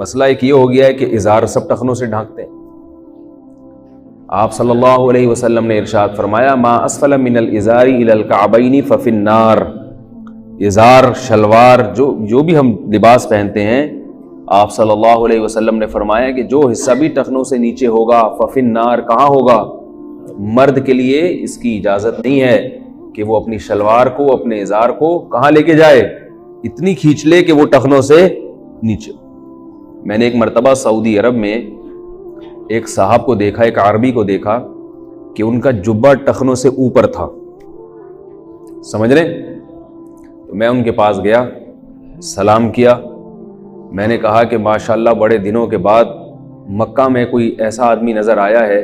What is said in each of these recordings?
مسئلہ ایک یہ ہو گیا ہے کہ ازار سب ٹخنوں سے ڈھانکتے ہیں. آپ صلی اللہ علیہ وسلم نے ارشاد فرمایا ما اسفل من الازار الى الكعبین ففی النار. ازار شلوار جو بھی ہم لباس پہنتے ہیں آپ صلی اللہ علیہ وسلم نے فرمایا کہ جو حصہ بھی ٹخنوں سے نیچے ہوگا ففی النار. کہاں ہوگا؟ مرد کے لیے اس کی اجازت نہیں ہے کہ وہ اپنی شلوار کو اپنے ازار کو کہاں لے کے جائے، اتنی کھینچ لے کہ وہ ٹخنوں سے نیچے. میں نے ایک مرتبہ سعودی عرب میں ایک صاحب کو دیکھا، ایک عربی کو دیکھا کہ ان کا جبہ ٹخنوں سے اوپر تھا، سمجھ رہے؟ تو میں ان کے پاس گیا، سلام کیا. میں نے کہا کہ ماشاءاللہ بڑے دنوں کے بعد مکہ میں کوئی ایسا آدمی نظر آیا ہے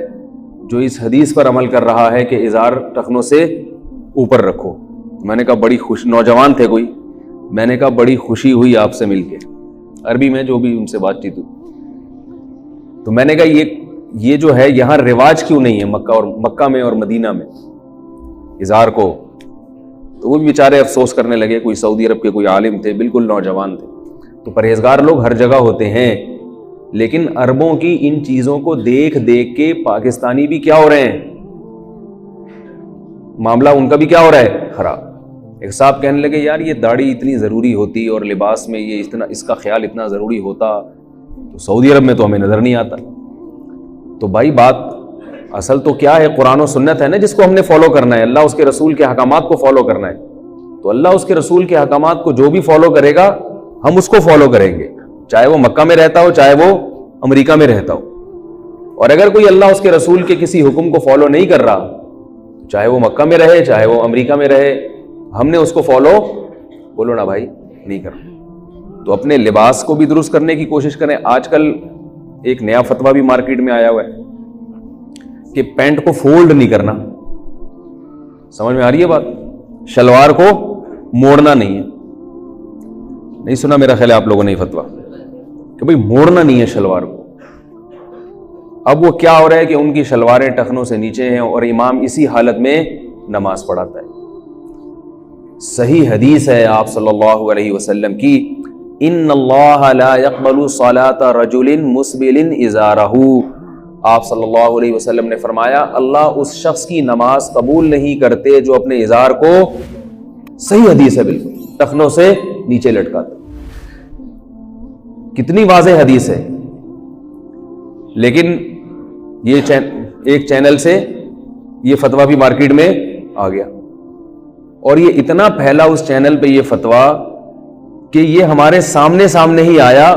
جو اس حدیث پر عمل کر رہا ہے کہ ازار ٹخنوں سے اوپر رکھو. میں نے کہا بڑی نوجوان تھے کوئی، میں نے کہا بڑی خوشی ہوئی آپ سے مل کے، عربی میں جو بھی ان سے بات چیت ہوئی. تو میں نے کہا یہ جو ہے یہاں رواج کیوں نہیں ہے مکہ میں اور مدینہ میں ازار کو؟ تو وہ بھی بیچارے افسوس کرنے لگے. کوئی سعودی عرب کے کوئی عالم تھے، بالکل نوجوان تھے. تو پرہیزگار لوگ ہر جگہ ہوتے ہیں، لیکن عربوں کی ان چیزوں کو دیکھ دیکھ کے پاکستانی بھی کیا ہو رہے ہیں، معاملہ ان کا بھی کیا ہو رہا ہے، خراب. ایک صاحب کہنے لگے یار یہ داڑھی اتنی ضروری ہوتی اور لباس میں یہ اس کا خیال اتنا ضروری ہوتا تو سعودی عرب میں تو ہمیں نظر نہیں آتا. تو بھائی بات اصل تو کیا ہے، قرآن و سنت ہے نا جس کو ہم نے فالو کرنا ہے، اللہ اس کے رسول کے احکامات کو فالو کرنا ہے. تو اللہ اس کے رسول کے احکامات کو جو بھی فالو کرے گا ہم اس کو فالو کریں گے، چاہے وہ مکہ میں رہتا ہو چاہے وہ امریکہ میں رہتا ہو. اور اگر کوئی اللہ اس کے رسول کے کسی حکم کو فالو نہیں کر رہا، چاہے وہ مکہ میں رہے چاہے وہ امریکہ میں رہے، ہم نے اس کو فالو بولو نا بھائی نہیں کرنا. تو اپنے لباس کو بھی درست کرنے کی کوشش کریں. آج کل ایک نیا فتویٰ بھی مارکیٹ میں آیا ہوا ہے کہ پینٹ کو فولڈ نہیں کرنا. سمجھ میں آ رہی ہے بات؟ شلوار کو موڑنا نہیں ہے. نہیں سنا میرا خیال ہے آپ لوگوں نے یہ فتویٰ کہ بھئی موڑنا نہیں ہے شلوار کو. اب وہ کیا ہو رہا ہے کہ ان کی شلواریں ٹخنوں سے نیچے ہیں اور امام اسی حالت میں نماز پڑھاتا ہے. صحیح حدیث ہے آپ صلی اللہ علیہ وسلم کی، ان اللہ لا يقبل صلاة رجل مسبل ازارہ. آپ صلی اللہ علیہ وسلم نے فرمایا اللہ اس شخص کی نماز قبول نہیں کرتے جو اپنے ازار کو، صحیح حدیث ہے بالکل، ٹخنوں سے نیچے لٹکاتا. کتنی واضح حدیث ہے. لیکن یہ ایک چینل سے یہ فتویٰ بھی مارکیٹ میں آ گیا اور یہ اتنا پھیلا اس چینل پہ یہ فتویٰ کہ یہ ہمارے سامنے ہی آیا.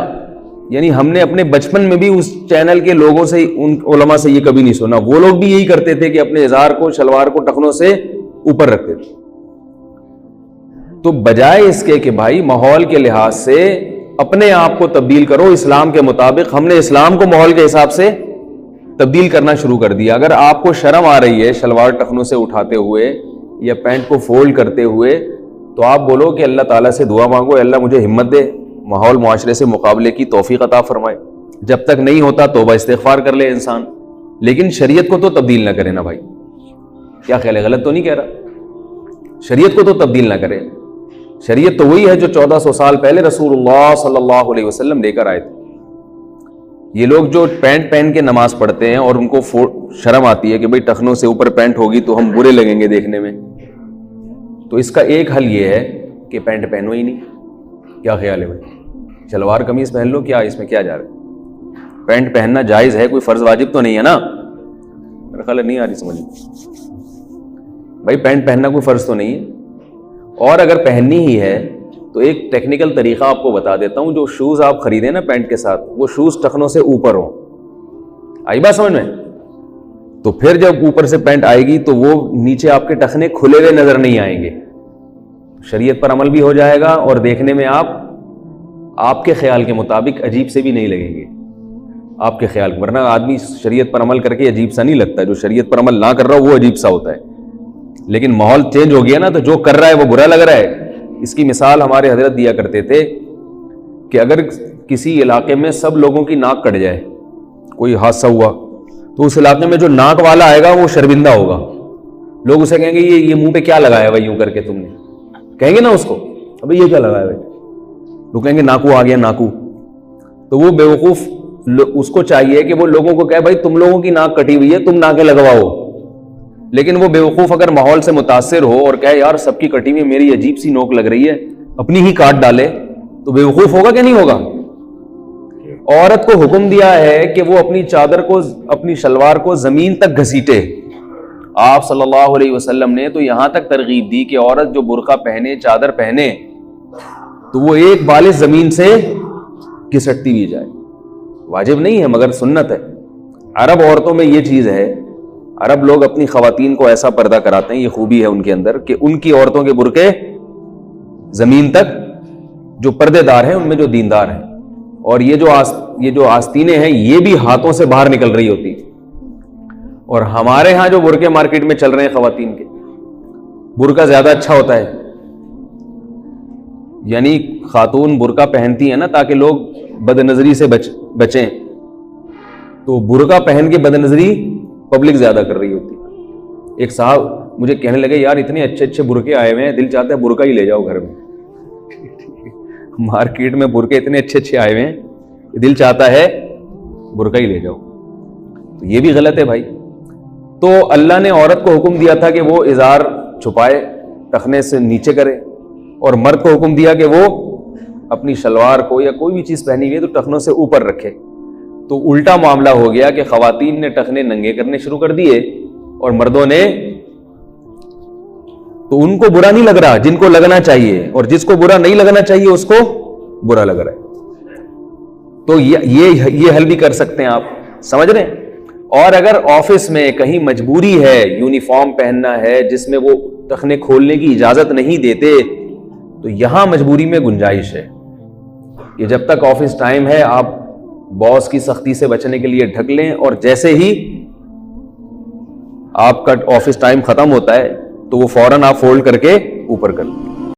یعنی ہم نے اپنے بچپن میں بھی اس چینل کے لوگوں سے، ان علماء سے یہ کبھی نہیں سنا. وہ لوگ بھی یہی کرتے تھے کہ اپنے ازار کو شلوار کو ٹخنوں سے اوپر رکھتے تھے. تو بجائے اس کے کہ بھائی ماحول کے لحاظ سے اپنے آپ کو تبدیل کرو اسلام کے مطابق، ہم نے اسلام کو ماحول کے حساب سے تبدیل کرنا شروع کر دیا. اگر آپ کو شرم آ رہی ہے شلوار ٹخنوں سے اٹھاتے ہوئے یا پینٹ کو فولڈ کرتے ہوئے، تو آپ بولو کہ اللہ تعالیٰ سے دعا مانگو اللہ مجھے ہمت دے، ماحول معاشرے سے مقابلے کی توفیق عطا فرمائے. جب تک نہیں ہوتا توبہ استغفار کر لے انسان، لیکن شریعت کو تو تبدیل نہ کرے نا بھائی. کیا خیال ہے، غلط تو نہیں کہہ رہا؟ شریعت کو تو تبدیل نہ کرے. شریعت تو وہی ہے جو 1400 سال پہلے رسول اللہ صلی اللہ علیہ وسلم لے کر آئے تھے. یہ لوگ جو پینٹ پہن کے نماز پڑھتے ہیں اور ان کو شرم آتی ہے کہ بھئی ٹخنوں سے اوپر پینٹ ہوگی تو ہم برے لگیں گے دیکھنے میں، تو اس کا ایک حل یہ ہے کہ پینٹ پہنو ہی نہیں. کیا خیال ہے بھائی؟ شلوار قمیض پہن لو، کیا اس میں کیا جا رہا ہے؟ پینٹ پہننا جائز ہے، کوئی فرض واجب تو نہیں ہے نا. میرا خیال نہیں آ رہی سمجھ بھائی، پینٹ پہننا کوئی فرض تو نہیں ہے. اور اگر پہننی ہی ہے تو ایک ٹیکنیکل طریقہ آپ کو بتا دیتا ہوں. جو شوز آپ خریدیں نا پینٹ کے ساتھ، وہ شوز ٹخنوں سے اوپر ہوں. آئی بات سمجھ میں؟ تو پھر جب اوپر سے پینٹ آئے گی تو وہ نیچے آپ کے ٹخنے کھلے ہوئے نظر نہیں آئیں گے. شریعت پر عمل بھی ہو جائے گا اور دیکھنے میں آپ کے خیال کے مطابق عجیب سے بھی نہیں لگیں گے. آپ کے خیال، ورنہ آدمی شریعت پر عمل کر کے عجیب سا نہیں لگتا. جو شریعت پر عمل نہ کر رہا وہ عجیب سا ہوتا ہے. لیکن ماحول چینج ہو گیا نا، تو جو کر رہا ہے وہ برا لگ رہا ہے. اس کی مثال ہمارے حضرت دیا کرتے تھے کہ اگر کسی علاقے میں سب لوگوں کی ناک کٹ جائے، کوئی حادثہ ہوا، تو اس علاقے میں جو ناک والا آئے گا وہ شرمندہ ہوگا. لوگ اسے کہیں گے یہ منہ پہ کیا لگایا بھائی یوں کر کے تم نے، کہیں گے نا اس کو ابھی یہ کیا لگایا بھائی. لوگ کہیں گے ناکو آ گیا ناکو. تو وہ بیوقوف اس کو چاہیے کہ وہ لوگوں کو کہے بھائی تم لوگوں کی ناک کٹی ہوئی ہے, تم ناکیں لگواؤ. لیکن وہ بیوقوف اگر ماحول سے متاثر ہو اور کہے یار سب کی کٹی ہوئی میری عجیب سی نوک لگ رہی ہے, اپنی ہی کاٹ ڈالے, تو بیوقوف ہوگا کہ نہیں ہوگا؟ عورت کو حکم دیا ہے کہ وہ اپنی چادر کو, اپنی شلوار کو زمین تک گھسیٹے. آپ صلی اللہ علیہ وسلم نے تو یہاں تک ترغیب دی کہ عورت جو برقع پہنے, چادر پہنے, تو وہ ایک بالش زمین سے گھسٹتی بھی جائے. واجب نہیں ہے مگر سنت ہے. عرب عورتوں میں یہ چیز ہے, عرب لوگ اپنی خواتین کو ایسا پردہ کراتے ہیں, یہ خوبی ہے ان کے اندر کہ ان کی عورتوں کے برقعے زمین تک, جو پردے دار ہیں ان میں جو دیندار ہیں, اور یہ جو آستینیں ہیں یہ بھی ہاتھوں سے باہر نکل رہی ہوتی. اور ہمارے ہاں جو برقعے مارکیٹ میں چل رہے ہیں خواتین کے, برقع زیادہ اچھا ہوتا ہے. یعنی خاتون برقع پہنتی ہیں نا تاکہ لوگ بد نظری سے بچیں, تو برقع پہن کے بد نظری پبلک زیادہ کر رہی ہوتی. ایک صاحب مجھے کہنے لگے یار اتنے اچھے اچھے برقعے آئے ہوئے ہیں, دل چاہتا ہے برقع ہی لے جاؤ گھر میں. مارکیٹ میں برقعے اتنے اچھے اچھے آئے ہوئے ہیں, دل چاہتا ہے برقع ہی لے جاؤ. تو یہ بھی غلط ہے بھائی. تو اللہ نے عورت کو حکم دیا تھا کہ وہ ازار چھپائے, ٹخنے سے نیچے کرے, اور مرد کو حکم دیا کہ وہ اپنی شلوار کو یا کوئی بھی چیز پہنی ہوئی ہے تو ٹخنوں سے اوپر رکھے. تو الٹا معاملہ ہو گیا کہ خواتین نے ٹخنے ننگے کرنے شروع کر دیے اور مردوں نے, تو ان کو برا نہیں لگ رہا جن کو لگنا چاہیے, اور جس کو برا نہیں لگنا چاہیے اس کو برا لگ رہا ہے. تو یہ حل بھی کر سکتے ہیں آپ, سمجھ رہے ہیں. اور اگر آفس میں کہیں مجبوری ہے, یونیفارم پہننا ہے جس میں وہ ٹخنے کھولنے کی اجازت نہیں دیتے, تو یہاں مجبوری میں گنجائش ہے کہ جب تک آفس ٹائم ہے آپ باس کی سختی سے بچنے کے لیے ڈھک لیں, اور جیسے ہی آپ کا آفس ٹائم ختم ہوتا ہے تو وہ فوراً آپ فولڈ کر کے اوپر کر لیں.